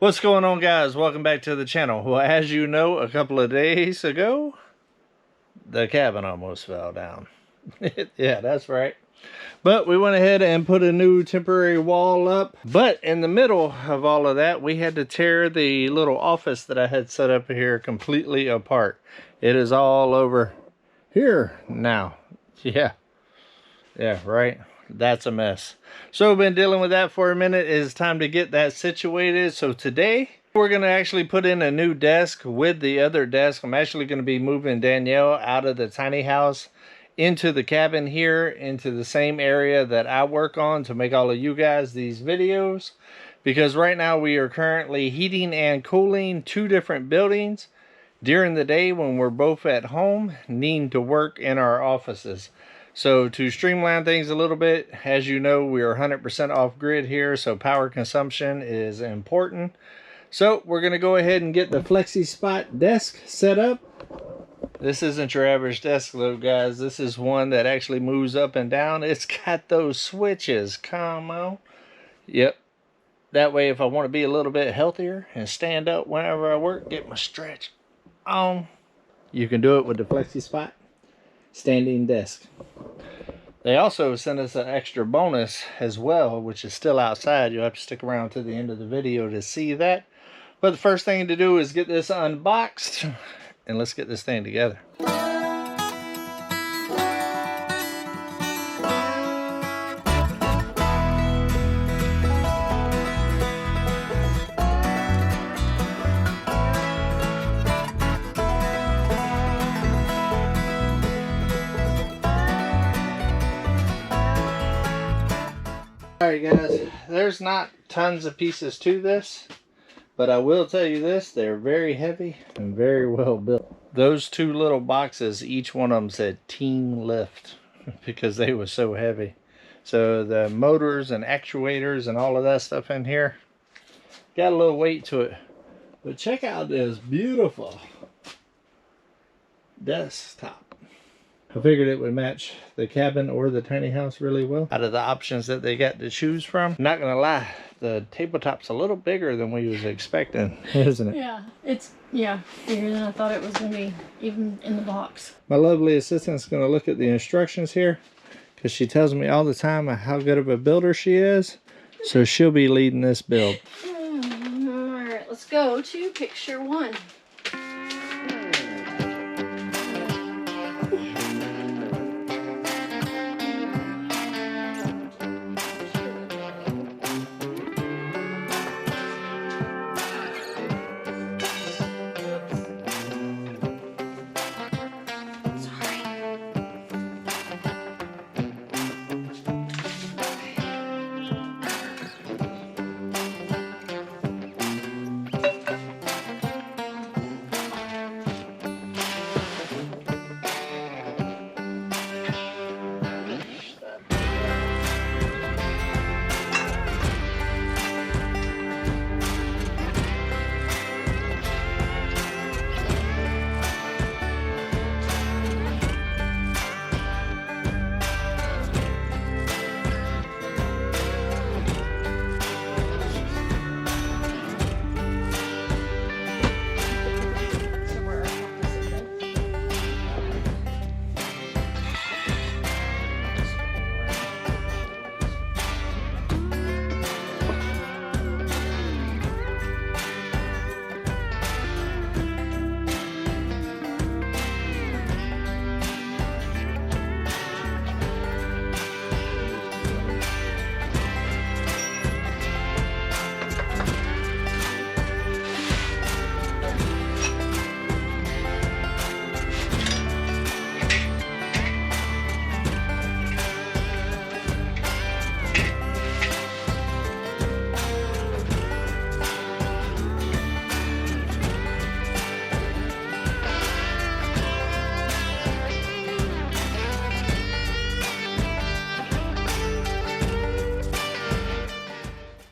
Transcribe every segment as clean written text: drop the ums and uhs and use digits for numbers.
What's going on, guys? Welcome back to the channel. Well, as you know, a couple of days ago, the cabin almost fell down. Yeah, that's right. But we went ahead and put a new temporary wall up. But in the middle of all of that, we had to tear the little office that I had set up here completely apart. It is all over here now. Yeah, right. That's a mess. So we've been dealing with that for a minute. It is time to get that situated. So today we're going to actually put in a new desk with the other desk. I'm actually going to be moving Danielle out of the tiny house into the cabin here, into the same area that I work on to make all of you guys these videos. Because right now we are currently heating and cooling two different buildings during the day when we're both at home, needing to work in our offices. So to streamline things a little bit, as you know, we are 100% off grid here, so power consumption is important. So we're going to go ahead and get the Flexi Spot desk set up. This isn't your average desk though, guys. This is one that actually moves up and down. It's got those switches. Come on. Yep. That way, if I want to be a little bit healthier and stand up whenever I work, get my stretch on, you can do it with the Flexi Spot standing desk. They also sent us an extra bonus as well, which is still outside. You'll have to stick around to the end of the video to see that. But the first thing to do is get this unboxed, and let's get this thing together. Alright guys, there's not tons of pieces to this, but I will tell you this, they're very heavy and very well built. Those two little boxes, each one of them said Team Lift because they were so heavy. So the motors and actuators and all of that stuff in here got a little weight to it. But check out this beautiful desktop. I figured it would match the cabin or the tiny house really well out of the options that they got to choose from. Not gonna lie, the tabletop's a little bigger than we was expecting, isn't it? Yeah, it's bigger than I thought it was gonna be, even in the box. My lovely assistant's gonna look at the instructions here because she tells me all the time how good of a builder she is. So she'll be leading this build. All right, let's go to picture one.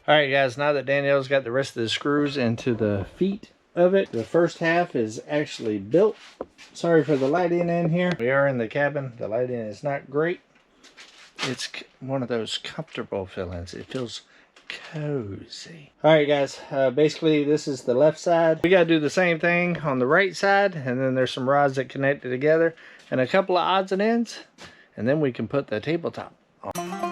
Alright guys, now that Danielle's got the rest of the screws into the feet of it, the first half is actually built. Sorry for the lighting in here. We are in the cabin. The lighting is not great. It's one of those comfortable feelings. It feels cozy. Alright guys, basically this is the left side. We gotta do the same thing on the right side, and then there's some rods that connect it together and a couple of odds and ends, and then we can put the tabletop on.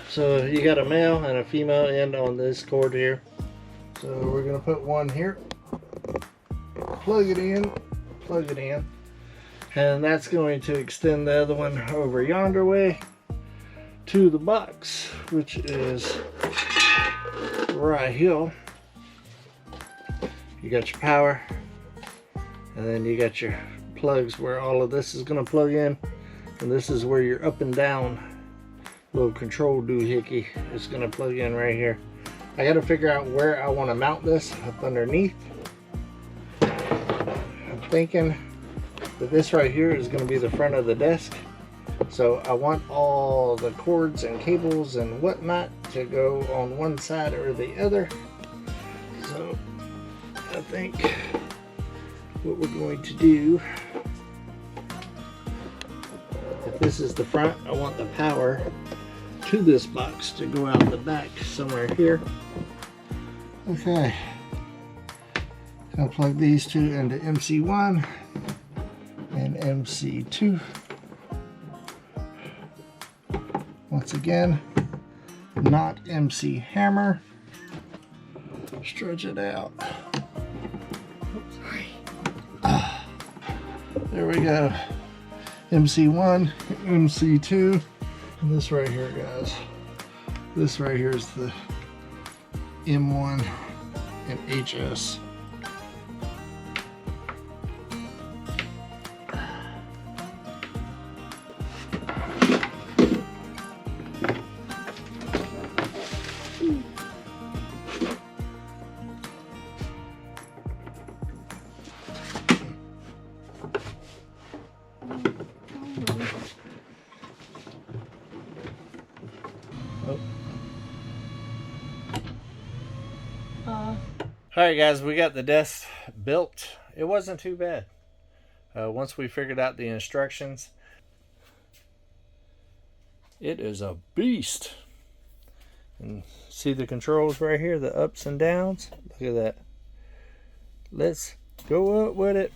So you got a male and a female end on this cord here. So we're gonna put one here, plug it in, and that's going to extend the other one over yonder way to the box, which is right here. You got your power, and then you got your plugs where all of this is gonna plug in, and this is where your up and down little control doohickey is gonna plug in right here. I gotta figure out where I want to mount this up underneath. I'm thinking that this right here is gonna be the front of the desk. So I want all the cords and cables and whatnot to go on one side or the other. So I think what we're going to do, if this is the front, I want the power to this box to go out the back somewhere here. Okay, I'll plug these two into MC1 and MC2. Once again, not MC hammer. Stretch it out. Oops, sorry. There we go. MC1, MC2. And this right here, guys, this right here is the M1 and HS. Alright guys, we got the desk built. It wasn't too bad. Once we figured out the instructions, it is a beast. And see the controls right here, the ups and downs? Look at that. Let's go up with it.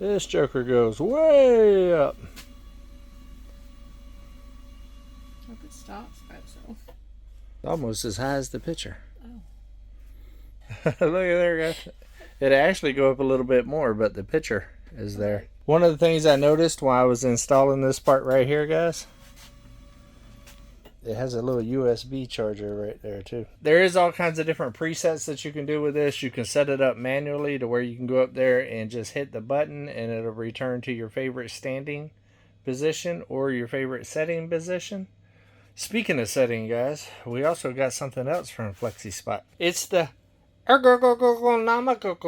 This joker goes way up. I hope it stops by itself. Almost as high as the picture. Oh. Look at there, guys. It actually go up a little bit more, but the picture is there. One of the things I noticed while I was installing this part right here, guys, it has a little USB charger right there too. There is all kinds of different presets that you can do with this. You can set it up manually to where you can go up there and just hit the button and it'll return to your favorite standing position or your favorite setting position. Speaking of setting, guys, we also got something else from FlexiSpot. It's the ergonomical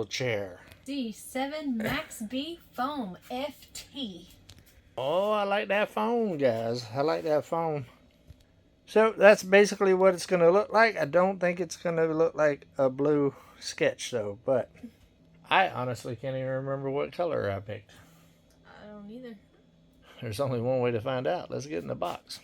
chair. D7 Max B Foam FT. Oh, I like that foam, guys. I like that foam. So that's basically what it's going to look like. I don't think it's going to look like a blue sketch though, but I honestly can't even remember what color I picked. I don't either. There's only one way to find out. Let's get in the box.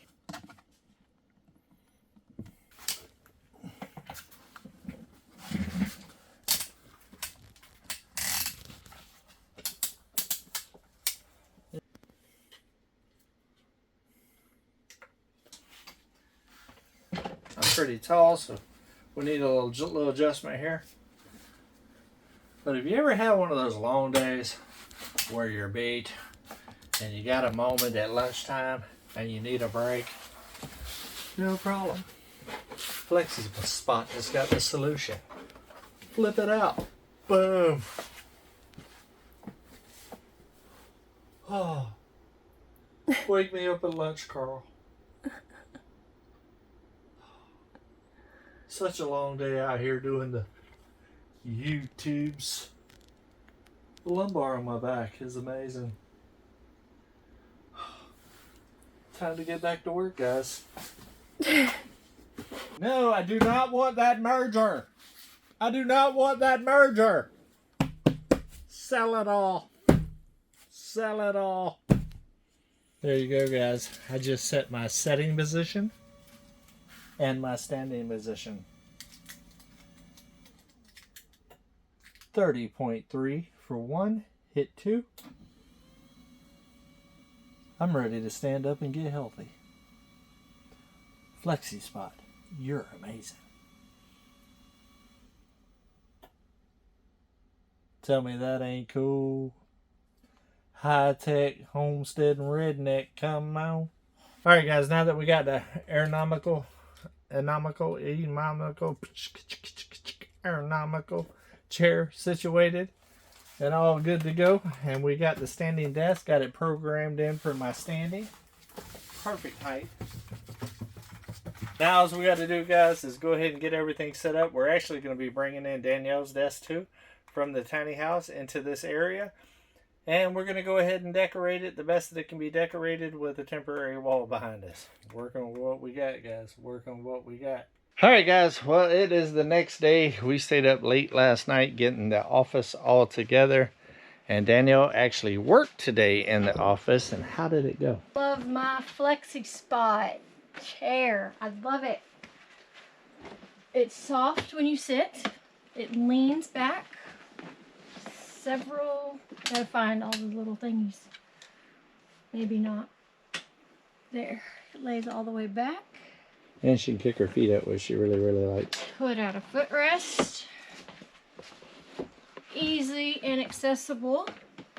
I'm pretty tall, so we need a little adjustment here. But have you ever had one of those long days where you're beat and you got a moment at lunchtime and you need a break? No problem. Flexible Spot has got the solution. Flip it out. Boom. Oh. Wake me up at lunch, Carl. Such a long day out here doing the YouTubes. The lumbar on my back is amazing. Time to get back to work, guys. No, I do not want that merger. I do not want that merger. Sell it all. Sell it all. There you go, guys. I just set my setting position and my standing position. 30.3 for 1, hit 2. I'm ready to stand up and get healthy. Flexi Spot, you're amazing. Tell me that ain't cool. High-tech homesteading redneck, come on. Alright guys, now that we got the aeronomical chair situated and all good to go, and we got the standing desk, got it programmed in for my standing. Perfect height. Now all we got to do, guys, is go ahead and get everything set up. We're actually going to be bringing in Danielle's desk too from the tiny house into this area. And we're going to go ahead and decorate it the best that it can be decorated with a temporary wall behind us. Work on what we got, guys. Work on what we got. Alright, guys. Well, it is the next day. We stayed up late last night getting the office all together. And Danielle actually worked today in the office. And how did it go? Love my Flexi Spot chair. I love it. It's soft when you sit. It leans back. Gotta find all the little thingies. Maybe not. There. It lays all the way back. And she can kick her feet up, which she really, really likes. Put out a footrest. Easy and accessible.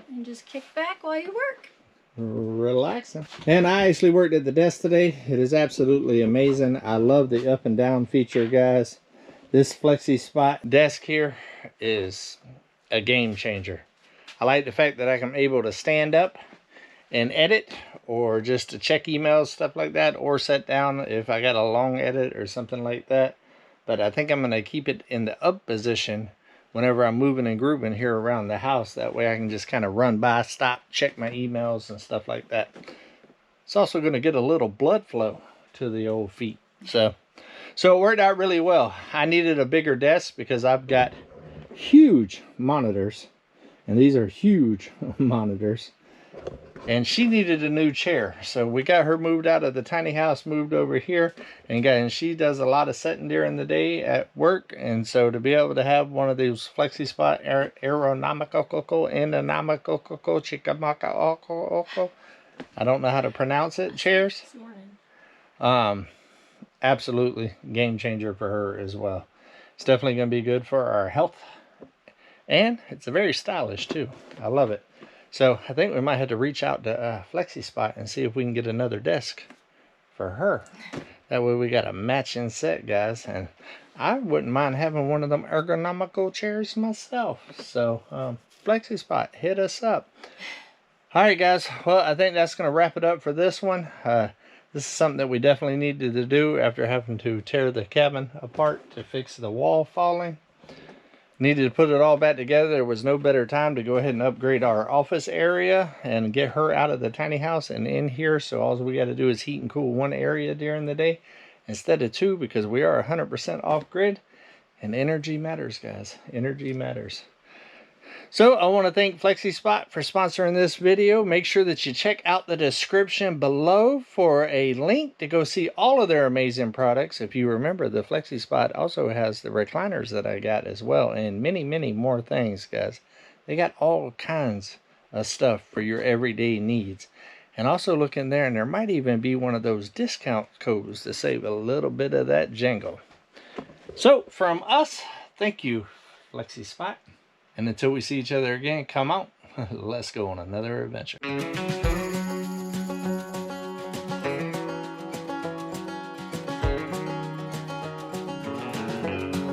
And just kick back while you work. Relaxing. And I actually worked at the desk today. It is absolutely amazing. I love the up and down feature, guys. This Flexi Spot desk here is a game changer. I like the fact that I'm able to stand up and edit, or just to check emails, stuff like that, or sit down if I got a long edit or something like that. But I think I'm going to keep it in the up position whenever I'm moving and grooving here around the house. That way I can just kind of run by, stop, check my emails and stuff like that. It's also going to get a little blood flow to the old feet. So it worked out really well. I needed a bigger desk because I've got huge monitors, and these are huge monitors, and she needed a new chair, so we got her moved out of the tiny house, moved over here, and she does a lot of sitting during the day at work, and so to be able to have one of those Flexi Spot I don't know how to pronounce it, chairs, absolutely game changer for her as well. It's definitely going to be good for our health. And it's very stylish too. I love it. So I think we might have to reach out to Flexi Spot and see if we can get another desk for her. That way we got a matching set, guys. And I wouldn't mind having one of them ergonomical chairs myself. So Flexi Spot, hit us up. Alright guys, well I think that's going to wrap it up for this one. This is something that we definitely needed to do after having to tear the cabin apart to fix the wall falling. Needed to put it all back together. There was no better time to go ahead and upgrade our office area and get her out of the tiny house and in here. So all we got to do is heat and cool one area during the day. instead of 2 because we are 100% off grid. And energy matters, guys. Energy matters. So I want to thank FlexiSpot for sponsoring this video. Make sure that you check out the description below for a link to go see all of their amazing products. If you remember, the FlexiSpot also has the recliners that I got as well, and many, many more things, guys. They got all kinds of stuff for your everyday needs. And also look in there, and there might even be one of those discount codes to save a little bit of that jingle. So from us, thank you, FlexiSpot. And until we see each other again, come on, let's go on another adventure.